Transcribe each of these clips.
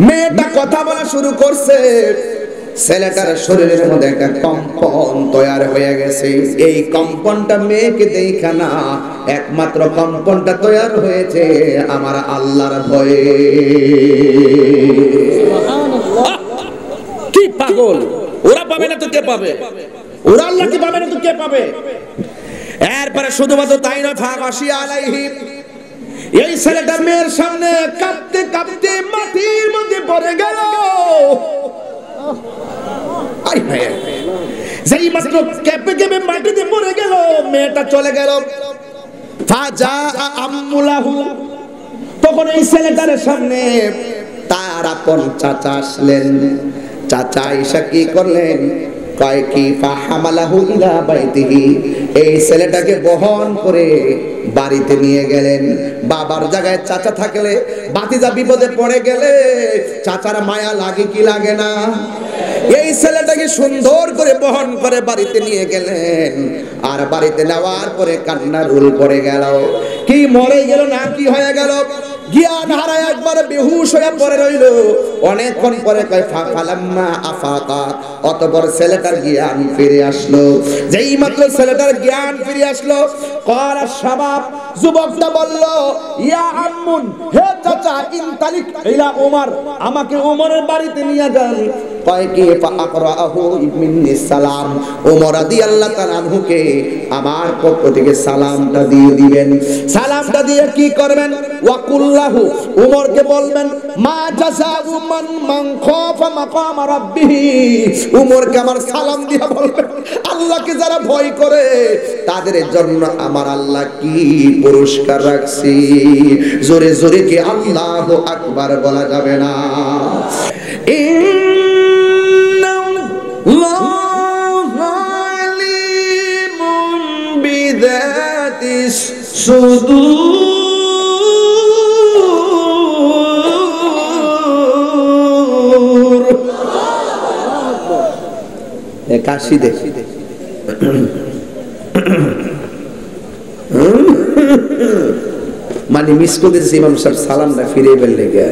মেয়েটা কথা বলা শুরু করছে, ছেলেটার শরীরের মধ্যে একটা কম্পন তৈরি হয়ে গেছে। এই কম্পনটা মেয়েকে দেখা না, একমাত্র কম্পনটা তৈরি হয়েছে আমার আল্লাহর ভয়ে। কি পাগল, ওরা পাবে না তো কে পাবে? ওরা আল্লাহকে পাবে না তো কে পাবে? এরপরে শুধুমাত্র তাই না, ফাগাশি আলাইহিম, এই ছেলেটা মেয়ের সামনে কাঁপতে কাঁপতে মাটির মধ্যে পড়ে গেল। যেই মাত্র কেঁপে কেঁপে মাটিতে পড়ে গেল, মেয়েটা চলে গেল। ফাজা আম্মুলাহু, তখন এই ছেলেটার সামনে তার আপন চাচা আসলেন। চাচা আয়েশা কি করলেন? কয় কি ফাহামালাহু ইলা বাইতিহি, এই ছেলেটাকে বহন করে বাড়িতে নিয়ে গেলেন। বাবার জায়গায় চাচা থাকলে, ভাতিজা বিপদে পড়ে গেলে চাচার মায়া লাগে কি লাগে না? এই ছেলেটাকে সুন্দর করে বহন করে বাড়িতে নিয়ে গেলেন। আর বাড়িতে নেওয়ার পরে কান্না রুল পড়ে গেল। কি মরে গেল না কি হয়ে গেল? জ্ঞান হারায় একবারে বেহুশ হয়ে পড়ে রইল। অনেকক্ষণ পরে কয় ফালাম্মা আফাকা, অতঃপর ছেলেটার জ্ঞান ফিরে আসলো। যেই মাত্র ছেলেটার জ্ঞান ফিরে আসলো, করা শাবাব, যুবকটা বলল, ইয়া আম্মুন, হে চাচা, ইনতালিক ইলা ওমর, আমাকে ওমরের বাড়িতে নিয়ে যান। কয় কি ফাআকরাহু মিন্নি সালাম, ওমর রাদিয়াল্লাহু তাআলা আনহুকে আমার পক্ষ থেকে সালামটা দিয়ে দিবেন। সালামটা দিয়ে কি করবেন? ওয়াকুল্লাহু, ওমরকে বলবেন, মা জাযাউ মান খাফা মাকাম রাব্বিহি, ওমরকে আমার সালাম দিয়ে বলবেন, আল্লাহকে যারা ভয় করে তাদের জন্য আমার আল্লাহ কি পুরস্কার রাখছি। জোরে জোরে কি আল্লাহু আকবার বলা যাবে না? কাশি দেখি মানে মিস করে দিয়েছে ইমাম সাহেব সালামটা ফিরে ফেললে গে।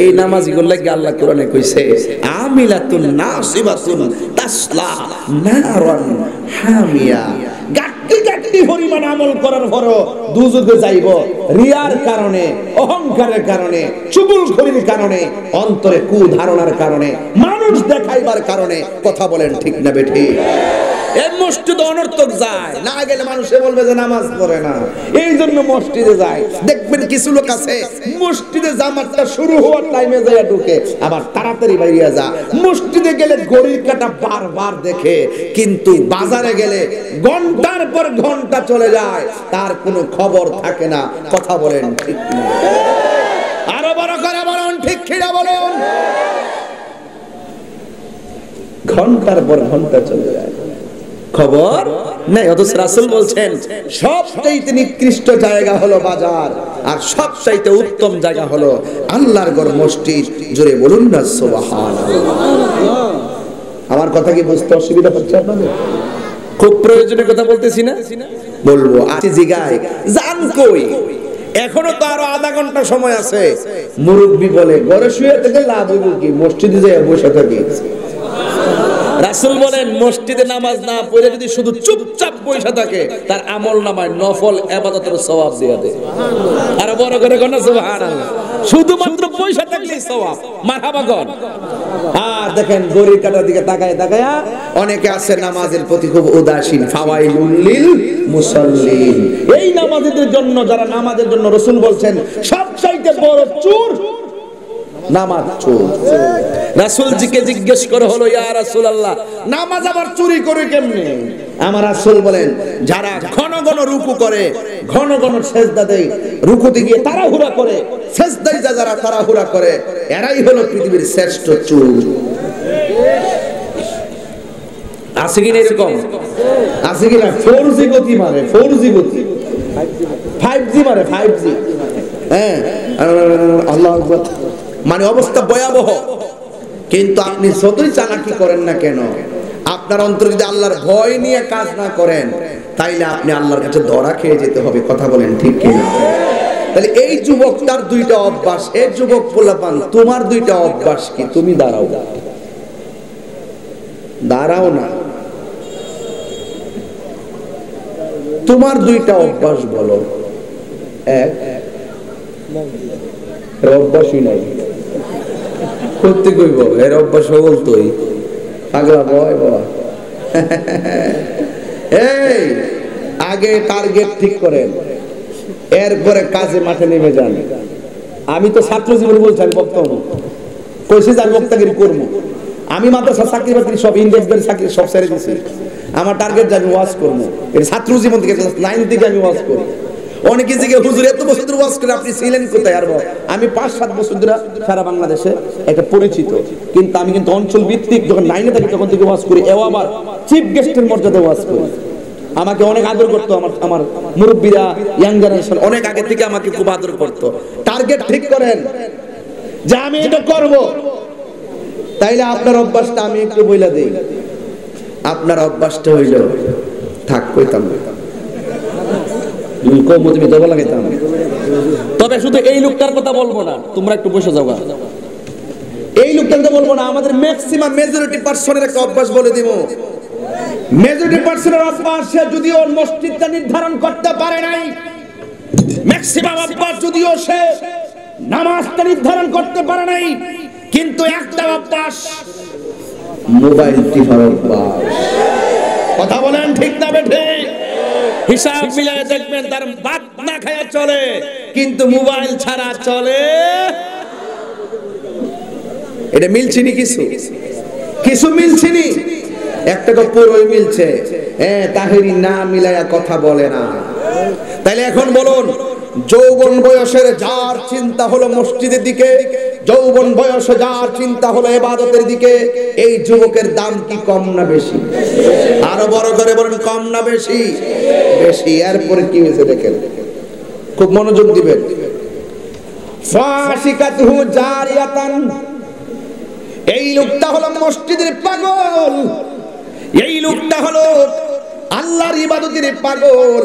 এই নামাজি গুলো আল্লাহ কোরআনে কইছে, আমিলাতুন নাসিবাতুন তাসলা নারান হামিয়া, গাট্টি গাট্টি পরিমাণ আমল করার পরও দুজকে যাইব রিয়ার কারণে, অহংকারের কারণে, চুগলখড়ির কারণে, অন্তরে কুধারণার কারণে, মানুষ দেখাইবার কারণে। কথা বলেন ঠিক না বেঠি? এই মসজিদে অনর্থক যায় না, গেলে মানুষে বলবে যে নামাজ পড়ে না, এই জন্য মসজিদে যায়। দেখবেন কিছু লোক আছে মসজিদে জামাতটা শুরু হওয়ার টাইমে যায় ঢুকে, আবার তাড়াতাড়ি বাইরে যা। মসজিদে গেলে ঘড়ির কাঁটা বারবার দেখে, কিন্তু বাজারে গেলে ঘন্টার পর ঘন্টা চলে যায়, তার কোনো খবর থাকে না। কথা বলেন ঠিক না? আরো বড় করে বলুন ঠিক কিনা বলুন? ঘন্টার পর ঘন্টা চলে যায়, খবর নাই। অথচ রাসূল বলছেন সবচাইতে নিকৃষ্ট জায়গা হলো বাজার, আর সবচাইতে উত্তম জায়গা হলো আল্লাহর ঘর মসজিদ। জোরে বলুন না সুবহানাল্লাহ। আমার কথা কি বুঝতে অসুবিধা হচ্ছে আপনাদের? খুব প্রয়োজনীয় কথা বলতেছি না? বলবো। আছি জিগায় জান কই, এখনো তো আরো আধা ঘন্টা সময় আছে। মুরব্বি বলে ঘরে শুয়ে থেকে লাভ হইব কি, মসজিদে যেয়ে বসে থাকি। রাসূল বলেন মসজিদে নামাজ না পড়ে যদি শুধু চুপচাপ বসে থাকে, তার আমল নামায় নফল ইবাদতের সওয়াব দিয়ে দেয়। আর বড় করে কোন সুবহানাল্লাহ, শুধুমাত্র বসে থাকলেই সওয়াব। মারহাবা গণ। আর দেখেন ঘড়ির কাঁটার দিকে তাকায় তাকায় অনেকে আছে নামাজের প্রতি খুব উদাসীন। ফাওয়াইলুল লিল মুসাল্লিন, এই নামাজীদের জন্য, যারা নামাজের জন্য রাসূল বলছেন সবচাইতে বড় চোর নামাজ চোর। রাসূলজিকে জিজ্ঞেস করা হলো, ইয়া রাসূলুল্লাহ, নামাজ আবার চুরি করে কেমনে? আমার রাসূল বলেন, যারা ঘন ঘন রুকু করে, ঘন ঘন সিজদা দেয়, রুকুতে গিয়ে তাড়াহুড়া করে, সিজদায় যারা তাড়াহুড়া করে, এরাই হলো পৃথিবীর শ্রেষ্ঠ চোর। আছে কি এরকম? আছে কি না? 4G গতি মারে, 4G গতি, 5G মারে, 5G। হ্যাঁ, আল্লাহু আকবার। মানে অবস্থা ভয়াবহ। কিন্তু আপনি যতই চালাকি করেন না কেন, আপনার অন্তরে যদি আল্লাহর ভয় নিয়ে কাজ না করেন, তাইলে আপনি আল্লাহর কাছে ধরা খেয়ে যেতে হবে। কথা বলেন ঠিক কি না? তাহলে এই যুবকটার দুইটা অভ্যাস, এই যুবক পোলাপান তোমার দুইটা অভ্যাস কি? তুমি দাঁড়াও, দাঁড়াও না, তোমার দুইটা অভ্যাস বলো। এক, অভ্যাসই নাই করতে কইব, এর অভ্যাস বলতোই পাগলা বয় বাবা। এই আগে টার্গেট ঠিক করেন, এরপরে কাজে মাঠে নেমে যান। আমি তো ছাত্র জীবনে বলছি, আমি বক্তা কইছি যে আমি বক্তাগিরি করবো। আমি মাদ্রাসা চাকরি বাকরি সব ইন্ডেক্সের চাকরি সব ছেড়ে দিছি। আমার টার্গেট যে আমি ওয়াজ করবো। এর ছাত্র জীবন থেকে ক্লাস 9 থেকে আমি ওয়াজ করি। অনেকে জিজ্ঞেস হুজুর এত বছর ধরে ওয়াজ করে আপনি ছিলেন কোথায়? আর আমি 5-7 বছর ধরে সারা বাংলাদেশে একটা পরিচিত, কিন্তু আমি কিন্তু অঞ্চল ভিত্তিক যখন 9-এ থাকি তখন থেকে ওয়াজ করি। এও আবার চিফ গেস্টের মর্যাদা ওয়াজ করি। আমাকে অনেক আদর করতো আমার মুরব্বীরা, ইয়াং জেনারেশন অনেক আগে থেকে আমাকে খুব আদর করতো। টার্গেট ঠিক করেন যে আমি এটা করব, তাইলে আপনার অভ্যাসটা আমি একটু বইলা দেই। আপনার অভ্যাসটা হইল থাক কইতাম তুমি দেবো লাগাইতাম, তবে শুধু এই লোকটার কথা বলবো না, তোমরা একটু বসে যাও। এই লোকটার কথা বলবো না, আমাদের ম্যাক্সিমাম মেজরিটি পার্সনের একটা অভ্যাস বলে দিব। মেজরিটি পার্সনের অভ্যাস, সে যদিও মসজিদটা নির্ধারণ করতে পারে নাই, ম্যাক্সিমাম অভ্যাস যদিও সে নামাজটা নির্ধারণ করতে পারে নাই, কিন্তু একটা অভ্যাস মোবাইল টিপার অভ্যাস। কথা বলেন ঠিক না বেঠে? হিসাব মিলায়ে দেখবেন তার ভাত না খায়া চলে, কিন্তু মোবাইল ছাড়া চলে। এটা মিলছিনি কিছু কিছু মিলছিনি, একটা তো পুরোই মিলছে। তাহেরি না মিলায়া কথা বলে না। তাইলে এখন বলুন, যৌবন বয়সের যার চিন্তা হলো মসজিদের দিকে, যৌবন বয়সে যার চিন্তা হলো ইবাদতের দিকে, এই যুবকের দাম কি কম না বেশি? আরো বড় করে বলেন, কম না বেশি? বেশি। এরপরে কি হয়েছে দেখেন, খুব মনোযোগ দিবেন। ফাসিকাতুহু জারিয়াতান, এই লোকটা হলো মসজিদের পাগল, এই লোকটা হলো আল্লাহর ইবাদতের পাগল,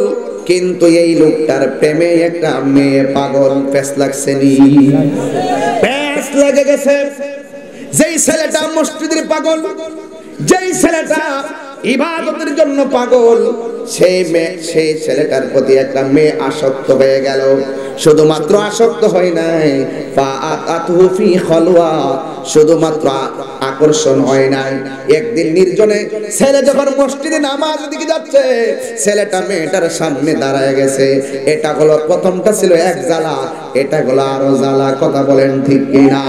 কিন্তু এই লোকটার প্রেমে একটা মেয়ে পাগল। প্যাস লাগছে নি? প্যাস লেগে গেছে। যেই ছেলেটা মসজিদের পাগল, যেই ছেলেটা ইবাদতের জন্য পাগল, সেই ছেলেটার প্রতি একটা মেয়ে আসক্ত হয়ে গেল। শুধুমাত্র আসক্ত হয় নাই, ফাআতাতহু ফি খালওয়া, শুধুমাত্র আকর্ষণ হয় নাই। একদিন নির্জনে ছেলে যখন মসজিদে নামাজের দিকে যাচ্ছে, ছেলেটা মেয়েটার সামনে দাঁড়ায় গেছে। এটা হলো প্রথমটা ছিল এক জ্বালা, এটা হলো আরো জ্বালা। কথা বলেন ঠিক কিনা?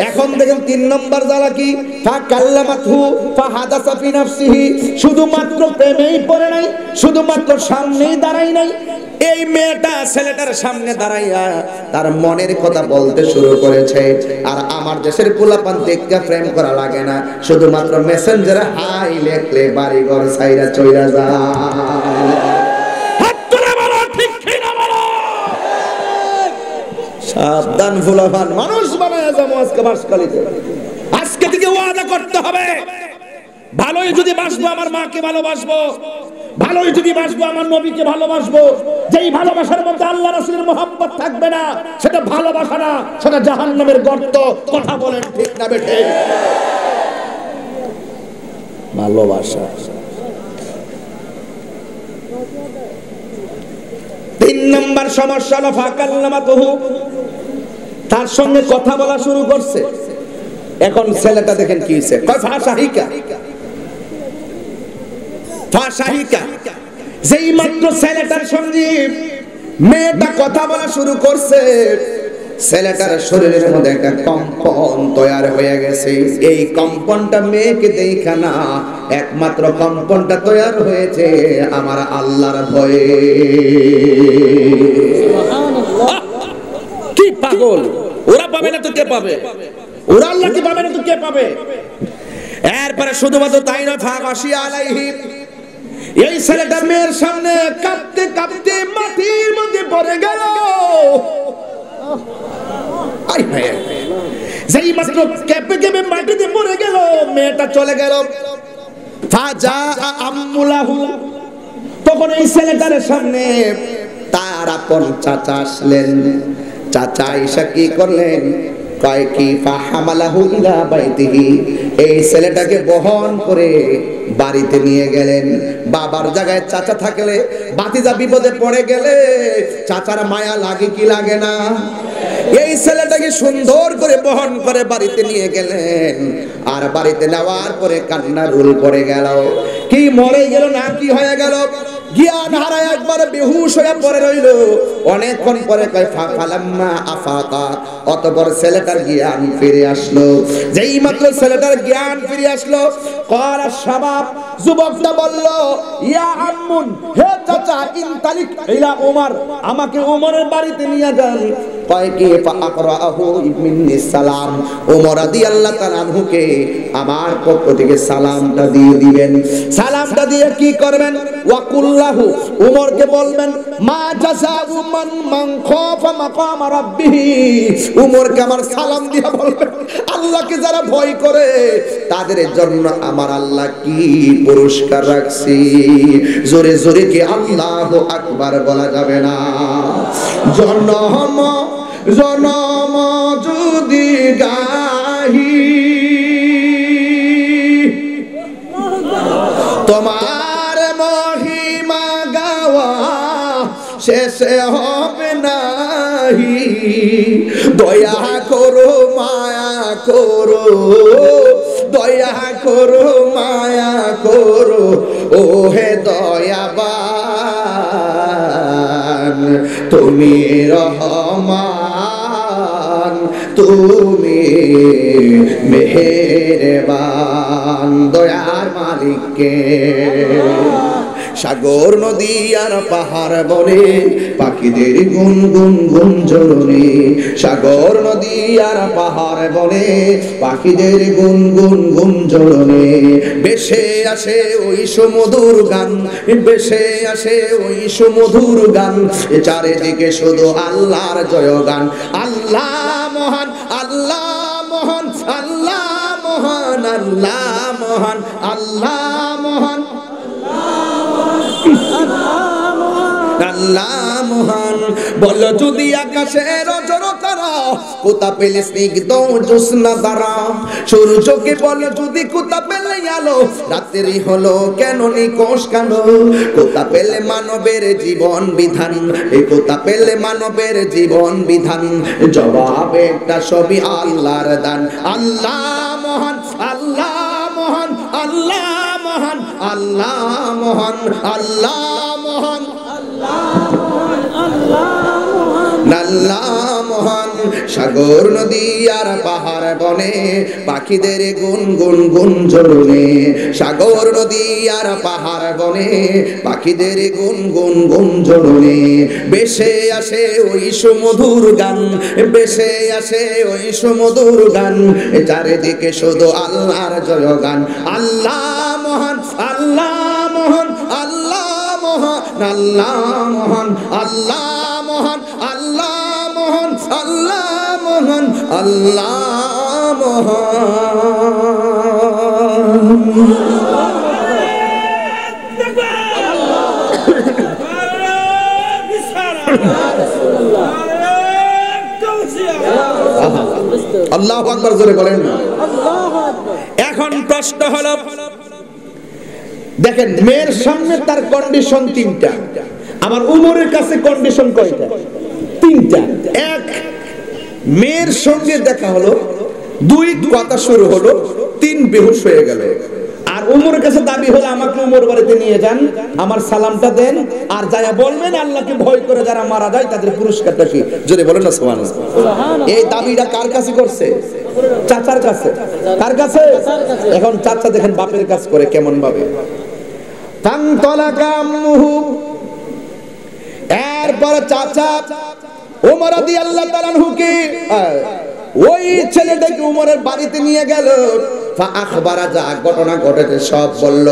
এখন দেখেন 3 নম্বর জ্বালা কি? ফাকাল্লামাতহু ফাহাদাসা ফি নাফসিহি, শুধুমাত্র প্রেমেই পড়ে নাই, শুধুমাত্র সামনেই দাঁড়াই নাই। এই মেয়েটা ছেলেটার সামনে দাঁড়াইয়া তার মনের কথা বলতে শুরু করেছে। আর আমার দেশের পোলাপান দেখতে প্রেম করা লাগে না, শুধুমাত্র মেসেঞ্জারে হাই লেখলে বাড়ি ঘর ছাইরা চইরা যায়। সাবধান ফুলাফান, মানুষ বানায় যাবো আজকে বাসকালিতে। আজকে থেকে ওয়াদা করতে হবে, ভালোই যদি বাসবো আমার মাকে ভালোবাসবো, ভালোই যদি বাসবো আমার নবীকে ভালোবাসবো। যেই ভালোবাসার মধ্যে আল্লাহ রাসূলের মহব্বত থাকবে না, সেটা ভালোবাসা না, সেটা জাহান্নামের গর্ত। কথা বলেন ঠিক না বেঠে? ভালোবাসা। 3 নম্বর সমস্যা হলো ফাকাল্লামাতহু, তার সঙ্গে কথা বলা শুরু করছে। এখন ছেলেটা দেখেন কি হইছে, কয় ফাশাহিকা। ফাশাহিকা, যেই মাত্র ছেলেটার সঙ্গে মেয়েটা কথা বলা শুরু করছে, ছেলেটার শরীরের মধ্যে একটা কম্পন তৈরি হয়ে গেছে। এই কম্পনটা মেয়েকে দেখা না, একমাত্র কম্পনটা তৈরি হয়েছে আমার আল্লাহর ভয়ে। কি পাগল, ওরা পাবে না তো কে পাবে? ওরা আল্লাহ কি পাবে না তো কে পাবে? এরপরে শুধুমাত্র তাই না, ফাগাশি আলাইহি, এই ছেলেটা মেয়ের সামনে কাঁপতে কাঁপতে মাটির মধ্যে পড়ে গেল। যেই মাত্র কেঁপে কেঁপে মাটিতে পড়ে গেল, মেয়েটা চলে গেল। ফাজা আম্মুলাহু, তখন এই ছেলেটার সামনে তার তার আপন চাচা আসলেন। চাচা ঈশা কি করলেন, কয় কি ফাহামালাহু ইলা বাইতিহি, এই ছেলেটাকে বহন করে বাড়িতে নিয়ে গেলেন। বাবার জায়গায় চাচা থাকলে, ভাতিজা বিপদে পড়ে গেলে চাচার মায়া লাগে কি লাগে না? এই ছেলেটাকে সুন্দর করে বহন করে বাড়িতে নিয়ে গেলেন। আর বাড়িতে নেওয়ার পরে কান্নার রোল পড়ে গেল। কি মরে গেল না কি হয়ে গেল, জ্ঞান হারায় একবার বেহুশ হয়ে পড়ে রইল। অনেকক্ষণ পরে কয় ফালাম্মা আফাকা, অতঃপর ছেলেটার জ্ঞান ফিরে আসলো। যেই মাত্র ছেলেটার জ্ঞান ফিরে আসলো, করা শাবাব, যুবকটা বলল, ইয়া আম্মুন, হে চাচা, ইনতালিক ইলা ওমর, আমাকে ওমরের বাড়িতে নিয়ে যান। কয় কি ফাআকরাহু মিন্নি সালাম, ওমর রাদিয়াল্লাহু তাআলা আনহুকে আমার পক্ষ থেকে সালামটা দিয়ে দিবেন। সালামটা দিয়ে কি করবেন, ওয়াকুল্লাহু, ওমরকে বলবেন, মা জাযাউ মান খাফা মাকাম রাব্বিহি, ওমরকে আমার সালাম দিয়ে বলবেন, আল্লাহকে যারা ভয় করে তাদের জন্য আমার আল্লাহ কি পুরস্কার রাখছি। জোরে জোরে কি আল্লাহু আকবার বলা যাবে না? জনম জনম যদি গাহি তোমার মহিমা গাওয়া শেষে হবে নাহি, দয়া করো মায়া করো, দয়া করো মায়া করো, ও হে দয়াবান, তুমি রহমান, তুমি মেহেরবান, দয়ার মালিককে। সাগর নদী আর পাহাড় বনে পাখিদের গুন গুন গুঞ্জরণে, সাগর নদী আর পাহাড় বনে পাখিদের গুন গুন গুঞ্জরণে, বেশে আসে ওই সুমধুর গান, বেশে আসে ওই সুমধুর গান, চারিদিকে শুধু আল্লাহর জয়গান। আল্লাহ মহান, আল্লাহ মহান, আল্লাহ মহান, আল্লাহ মহান, আল্লাহ মহান, আল্লাহ মহান। বল যদি আকাশের জড়তারা কোথা পেলে স্নিগ্ধ জ্যোৎস্না দ্বারা, সূর্যকে বল যদি কোথা পেলে আলো, রাত্রি হলো কেন নিকোষ কালো, কোথা পেলে মানবের জীবন বিধান, এ কোথা পেলে মানবের জীবন বিধান, জবাব একটা সবই আল্লাহর দান। আল্লাহ মহান, আল্লাহ মহান, আল্লাহ মহান, আল্লাহ মহান, আল্লাহ মহান, আল্লাহ মহান। সাগর নদী আর পাহাড় বনে পাখিদের গুন গুন গুঞ্জরণে, সাগর নদী আর পাহাড় বনে পাখিদের গুন গুন গুঞ্জরণে, বেশে আসে ওই সুমধুর গান, বেশে আসে ওই সুমধুর গান, চারিদিকে শুধু আল্লাহর জয়গান। আল্লাহ মহান, আল্লাহ মহান, আল্লাহ মহান, আল্লাহ মহান, আল্লাহ মহান, আল্লাহ মহান, আল্লাহ মহান, আল্লাহ মহান। আল্লাহু আকবার জোরে বলেন না। এখন প্রশ্ন হলো, দেখেন মেয়ের সামনে তার কন্ডিশন তিনটা, আমার উমরের কাছে কন্ডিশন কয়টা? তিনটা। এক, মেয়ের সঙ্গে দেখা হলো, দুই, কথা শুরু হলো, তিন, বেহুশ হয়ে গেল। আর উমরের কাছে দাবি হলো, আমাকে উমর বাড়িতে নিয়ে যান, আমার সালামটা দেন, আর যায়া বলবেন আল্লাহকে ভয় করে যারা মারা যায় তাদের পুরস্কারটা কি? যদি বলেন না সুবহানাল্লাহ। এই দাবিটা কার কাছে করছে? চাচার কাছে। কার কাছে? এখন চাচা দেখেন বাপের কাজ করে কেমন ভাবে। এরপর চাচা ওমর রাদিয়াল্লাহু তাআলা আনহুকে ওই ছেলেটাকে উমরের বাড়িতে নিয়ে গেল। ফা আখবারা, যা ঘটনা ঘটেছে সব বলল।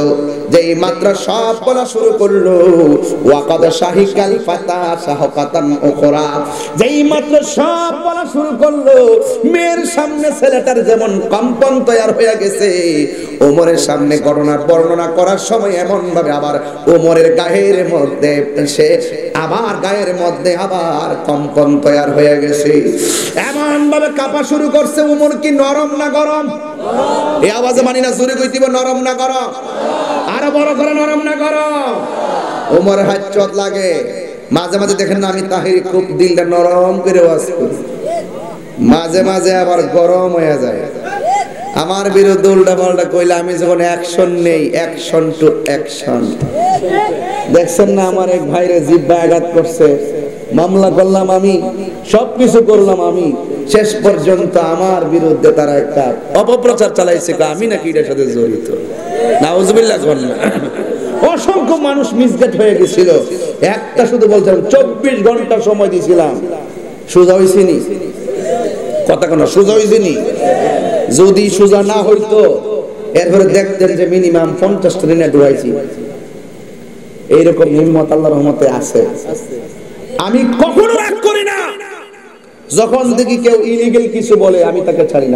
যেই মাত্র সব বলা শুরু করলো, ওয়াকাদ শাহিকাল ফাতা শাহকাতান উখরা, যেই মাত্র সব বলা শুরু করলো, মেয়ের সামনে ছেলেটার যেমন কম্পন তৈরি হয়ে গেছে, ওমরের সামনে ঘটনা বর্ণনা করার সময় এমন ভাবে আবার ওমরের গায়ের মধ্যে আবার কম্পন তৈরি হয়ে গেছে, এমন ভাবে কাঁপা শুরু করছে। ওমর কি নরম না গরম? এই আওয়াজে মানি না, জোরে কই দিব, নরম না গরম? আরো বড় করে, নরম না গরম? ওমর হাত চট লাগে। মাঝে মাঝে দেখেন না, আমি তাহিরি খুব দিলটা নরম করে ওয়াজ করি, মাঝে মাঝে আবার গরম হয়ে যায়। আমার বিরুদ্ধে উল্টা পাল্টা কইলে আমি যখন অ্যাকশন নেই, অ্যাকশন টু অ্যাকশন। দেখছেন না আমার এক ভাইরে জিহ্বা আঘাত করছে, মামলা করলাম আমি, সবকিছু করলাম আমি, শেষ পর্যন্ত আমার বিরুদ্ধে তারা একটা অপপ্রচার চালাইছে, আমি নাকি এটার সাথে জড়িত। নাউজুবিল্লাহ করলেন। অসংখ্য মানুষ মিসগেট হয়ে গেছিল। একটা শুধু বলছিলাম 24 ঘন্টা সময় দিয়েছিলাম, সোজা হইছিনি? কথা কোন সোজা হইছিনি? যদি সোজা না হইতো এরপরে দেখতেন যে মিনিমাম 50টা দিনে ডুবাইছি। এইরকম হিম্মত আল্লাহর রহমতে আছে। আমি কখনো রাগ করি না, যখন দেখি কেউ ইলিগাল কিছু বলে আমি তাকে ছাড়ি না।